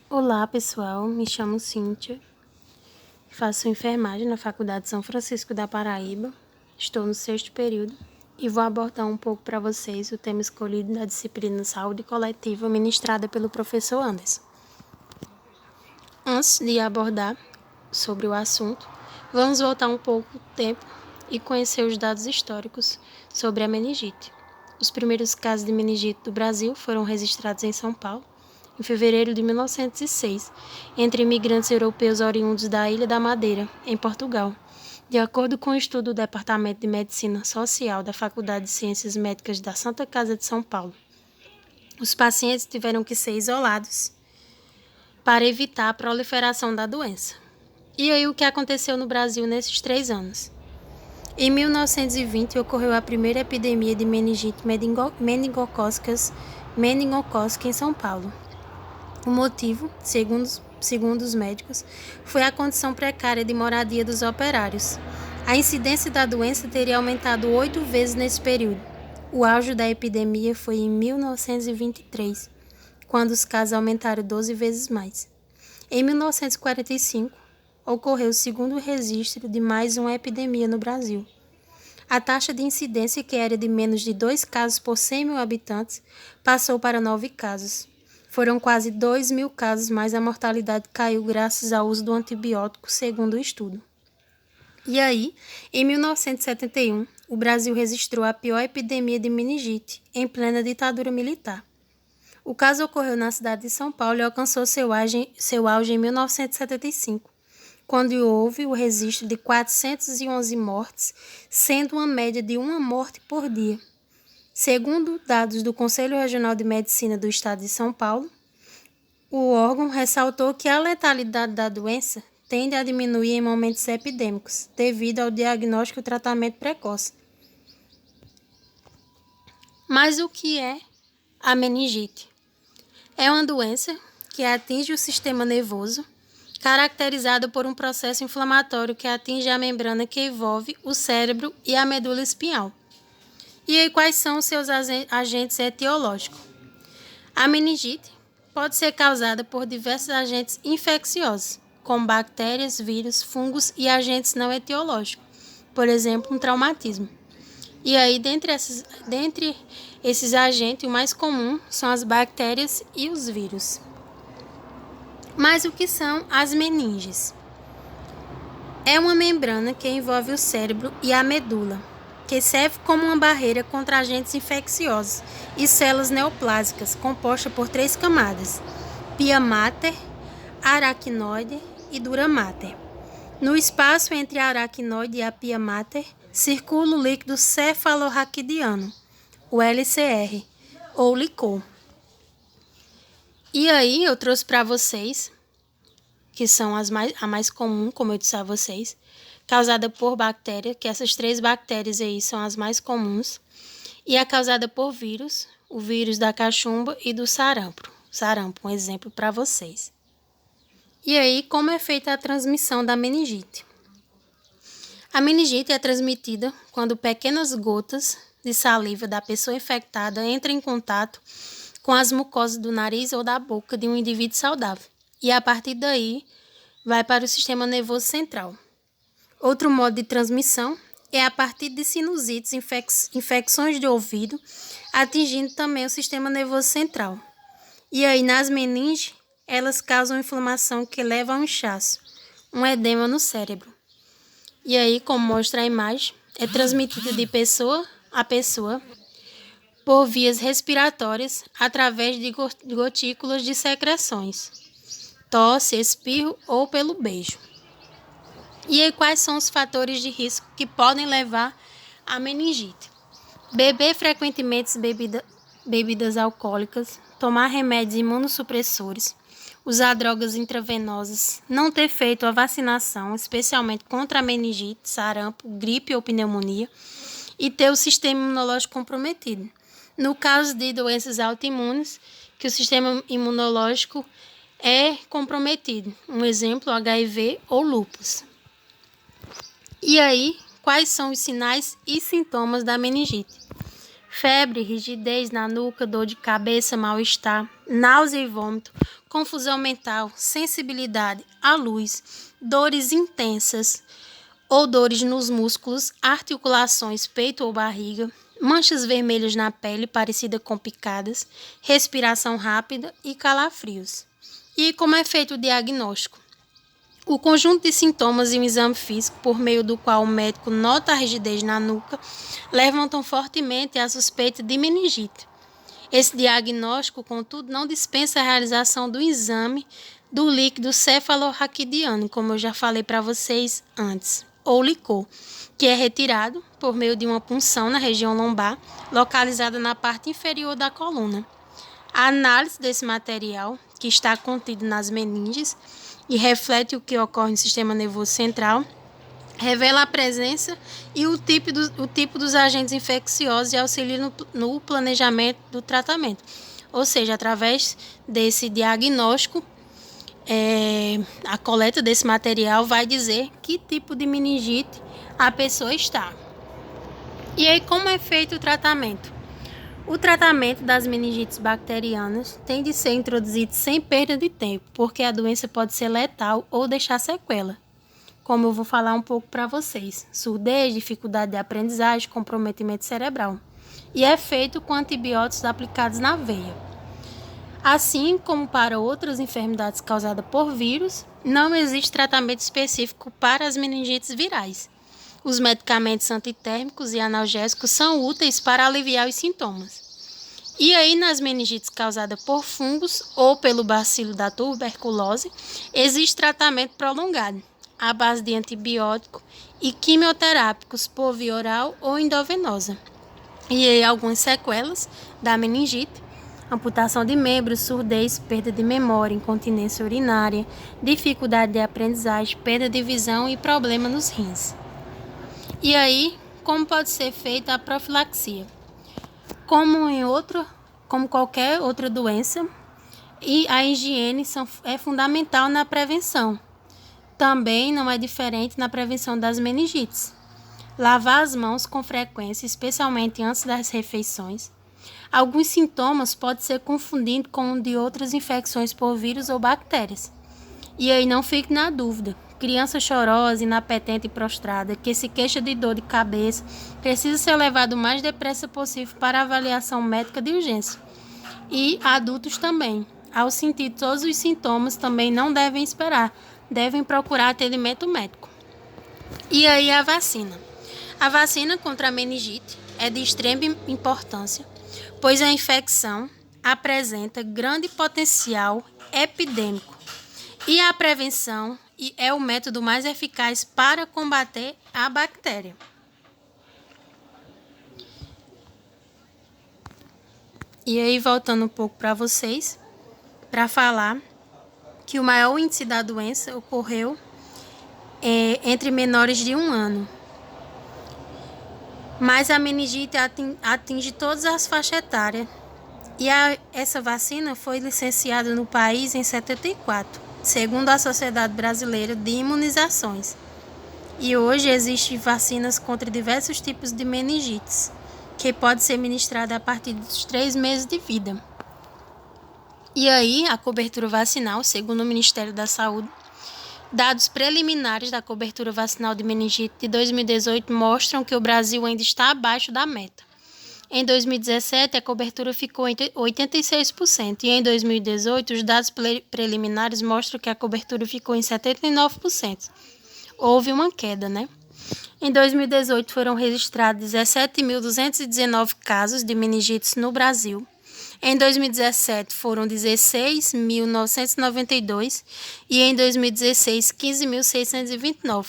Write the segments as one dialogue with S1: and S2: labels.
S1: Olá, pessoal. Me chamo Cíntia. Faço enfermagem na Faculdade São Francisco da Paraíba. Estou no 6º período e vou abordar um pouco para vocês o tema escolhido da disciplina Saúde Coletiva ministrada pelo professor Anderson. Antes de abordar sobre o assunto, vamos voltar um pouco o tempo e conhecer os dados históricos sobre a meningite. Os primeiros casos de meningite do Brasil foram registrados em São Paulo, em fevereiro de 1906, entre imigrantes europeus oriundos da Ilha da Madeira, em Portugal. De acordo com o estudo do Departamento de Medicina Social da Faculdade de Ciências Médicas da Santa Casa de São Paulo, os pacientes tiveram que ser isolados para evitar a proliferação da doença. E aí, o que aconteceu no Brasil nesses 3 anos? Em 1920, ocorreu a primeira epidemia de meningite meningocócica em São Paulo. O motivo, segundo os médicos, foi a condição precária de moradia dos operários. A incidência da doença teria aumentado 8 vezes nesse período. O auge da epidemia foi em 1923, quando os casos aumentaram 12 vezes mais. Em 1945, ocorreu o segundo registro de mais uma epidemia no Brasil. A taxa de incidência, que era de menos de 2 casos por 100 mil habitantes, passou para 9 casos. Foram quase 2.000 casos, mas a mortalidade caiu graças ao uso do antibiótico, segundo o estudo. E aí, em 1971, o Brasil registrou a pior epidemia de meningite, em plena ditadura militar. O caso ocorreu na cidade de São Paulo e alcançou seu auge em 1975, quando houve o registro de 411 mortes, sendo uma média de uma morte por dia. Segundo dados do Conselho Regional de Medicina do Estado de São Paulo, o órgão ressaltou que a letalidade da doença tende a diminuir em momentos epidêmicos, devido ao diagnóstico e tratamento precoce. Mas o que é a meningite? É uma doença que atinge o sistema nervoso, caracterizado por um processo inflamatório que atinge a membrana que envolve o cérebro e a medula espinhal. E aí, quais são os seus agentes etiológicos? A meningite pode ser causada por diversos agentes infecciosos, como bactérias, vírus, fungos e agentes não etiológicos, por exemplo, um traumatismo. E aí, dentre esses agentes, o mais comum são as bactérias e os vírus. Mas o que são as meninges? É uma membrana que envolve o cérebro e a medula, que serve como uma barreira contra agentes infecciosos e células neoplásicas, composta por 3 camadas: pia mater, aracnoide e dura mater. No espaço entre a aracnoide e a pia mater, circula o líquido cefalorraquidiano, o LCR, ou licor. E aí, eu trouxe para vocês, que são a mais comum, como eu disse a vocês, causada por bactéria, que essas 3 bactérias aí são as mais comuns, e a causada por vírus, o vírus da cachumba e do sarampo. Sarampo, um exemplo para vocês. E aí, como é feita a transmissão da meningite? A meningite é transmitida quando pequenas gotas de saliva da pessoa infectada entram em contato com as mucosas do nariz ou da boca de um indivíduo saudável, e a partir daí vai para o sistema nervoso central. Outro modo de transmissão é a partir de sinusites, infecções de ouvido, atingindo também o sistema nervoso central. E aí, nas meninges, elas causam inflamação que leva a um inchaço, um edema no cérebro. E aí, como mostra a imagem, é transmitida de pessoa a pessoa por vias respiratórias através de gotículas de secreções, tosse, espirro ou pelo beijo. E aí, quais são os fatores de risco que podem levar à meningite? Beber frequentemente bebidas alcoólicas, tomar remédios imunossupressores, usar drogas intravenosas, não ter feito a vacinação, especialmente contra a meningite, sarampo, gripe ou pneumonia, e ter o sistema imunológico comprometido. No caso de doenças autoimunes, que o sistema imunológico é comprometido, um exemplo, HIV ou lúpus. E aí, quais são os sinais e sintomas da meningite? febre, rigidez na nuca, dor de cabeça, mal-estar, náusea e vômito, confusão mental, sensibilidade à luz, dores intensas ou dores nos músculos, articulações, peito ou barriga, manchas vermelhas na pele parecida com picadas, respiração rápida e calafrios. E como é feito o diagnóstico? O conjunto de sintomas e um exame físico, por meio do qual o médico nota a rigidez na nuca, levantam fortemente a suspeita de meningite. Esse diagnóstico, contudo, não dispensa a realização do exame do líquido cefalorraquidiano, como eu já falei para vocês antes, ou licor, que é retirado por meio de uma punção na região lombar, localizada na parte inferior da coluna. A análise desse material, que está contido nas meninges, e reflete o que ocorre no sistema nervoso central, revela a presença e o tipo dos agentes infecciosos e auxilia no planejamento do tratamento. Ou seja, através desse diagnóstico, a coleta desse material vai dizer que tipo de meningite a pessoa está. E aí, como é feito o tratamento? O tratamento das meningites bacterianas tem de ser introduzido sem perda de tempo, porque a doença pode ser letal ou deixar sequela, como eu vou falar um pouco para vocês: surdez, dificuldade de aprendizagem, comprometimento cerebral. E é feito com antibióticos aplicados na veia. Assim como para outras enfermidades causadas por vírus, não existe tratamento específico para as meningites virais. Os medicamentos antitérmicos e analgésicos são úteis para aliviar os sintomas. E aí, nas meningites causadas por fungos ou pelo bacilo da tuberculose, existe tratamento prolongado, à base de antibiótico e quimioterápicos por via oral ou endovenosa. E aí, algumas sequelas da meningite: amputação de membros, surdez, perda de memória, incontinência urinária, dificuldade de aprendizagem, perda de visão e problema nos rins. E aí, como pode ser feita a profilaxia? Como qualquer outra doença, e a higiene é fundamental na prevenção. Também não é diferente na prevenção das meningites. Lavar as mãos com frequência, especialmente antes das refeições. Alguns sintomas podem ser confundidos com de outras infecções por vírus ou bactérias. E aí não fique na dúvida: criança chorosa, inapetente e prostrada, que se queixa de dor de cabeça, precisa ser levado o mais depressa possível para avaliação médica de urgência. E adultos também, ao sentir todos os sintomas, também não devem esperar, devem procurar atendimento médico. E aí a vacina. A vacina contra a meningite é de extrema importância, pois a infecção apresenta grande potencial epidêmico. E a prevenção é o método mais eficaz para combater a bactéria. E aí, voltando um pouco para vocês, para falar que o maior índice da doença ocorreu entre menores de 1 ano. Mas a meningite atinge todas as faixas etárias. E essa vacina foi licenciada no país em 74. Segundo a Sociedade Brasileira de Imunizações. E hoje existem vacinas contra diversos tipos de meningites, que pode ser ministrada a partir dos 3 meses de vida. E aí, a cobertura vacinal, segundo o Ministério da Saúde, dados preliminares da cobertura vacinal de meningite de 2018 mostram que o Brasil ainda está abaixo da meta. Em 2017, a cobertura ficou em 86% e em 2018, os dados preliminares mostram que a cobertura ficou em 79%. Houve uma queda, né? Em 2018, foram registrados 17.219 casos de meningites no Brasil. Em 2017, foram 16.992 e em 2016, 15.629.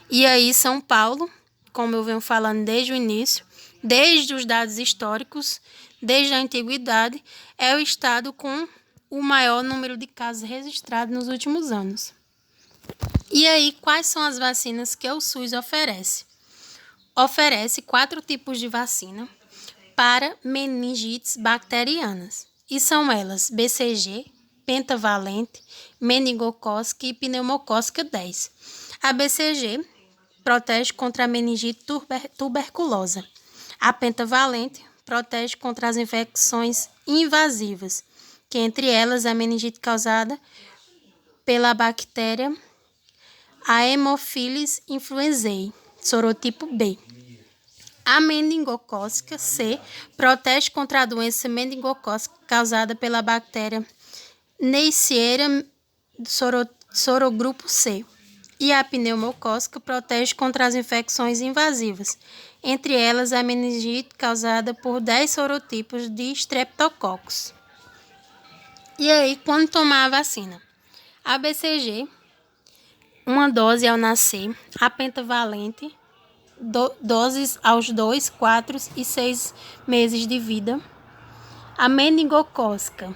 S1: E aí, São Paulo, como eu venho falando desde o início, desde os dados históricos, desde a antiguidade, é o estado com o maior número de casos registrados nos últimos anos. E aí, quais são as vacinas que o SUS oferece? Oferece 4 tipos de vacina para meningites bacterianas. E são elas: BCG, pentavalente, meningocócica e pneumocócica 10. A BCG protege contra a meningite tuberculosa. A pentavalente protege contra as infecções invasivas, que entre elas a meningite causada pela bactéria Haemophilus influenzae, sorotipo B. A meningocócica C protege contra a doença meningocócica causada pela bactéria Neisseria sorogrupo C. E a pneumocócica protege contra as infecções invasivas, entre elas a meningite causada por 10 sorotipos de streptococcus. E aí, quando tomar a vacina? A BCG, uma dose ao nascer, a pentavalente, doses aos 2, 4 e 6 meses de vida. A meningocócica,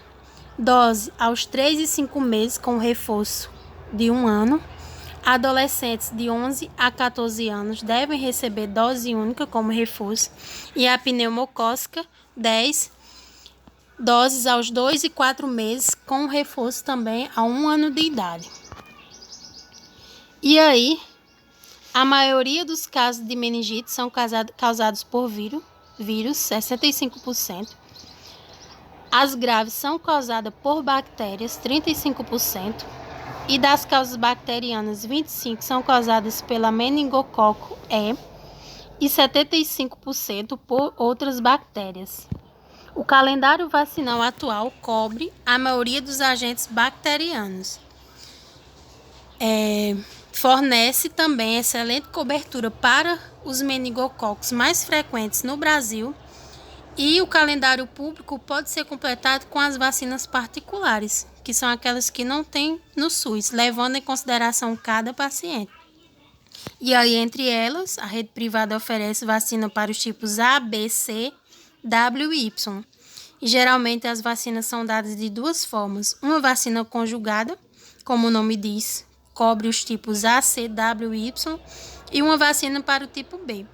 S1: dose aos 3 e 5 meses com reforço de 1 ano. Adolescentes de 11 a 14 anos devem receber dose única como reforço. E a pneumocócica, 10 doses aos 2 e 4 meses com reforço também a 1 ano de idade. E aí, a maioria dos casos de meningite são causados por vírus, 65%. As graves são causadas por bactérias, 35%. E das causas bacterianas, 25% são causadas pela meningococo e 75% por outras bactérias. O calendário vacinal atual cobre a maioria dos agentes bacterianos. Fornece também excelente cobertura para os meningococos mais frequentes no Brasil. E o calendário público pode ser completado com as vacinas particulares, que são aquelas que não tem no SUS, levando em consideração cada paciente. E aí, entre elas, a rede privada oferece vacina para os tipos A, B, C, W e Y. E geralmente as vacinas são dadas de duas formas. Uma vacina conjugada, como o nome diz, cobre os tipos A, C, W e Y, e uma vacina para o tipo B.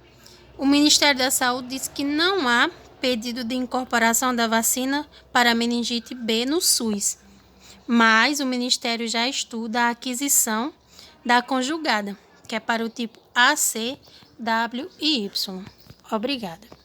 S1: O Ministério da Saúde diz que não há pedido de incorporação da vacina para a meningite B no SUS, mas o Ministério já estuda a aquisição da conjugada, que é para o tipo A, C, W e Y. Obrigada.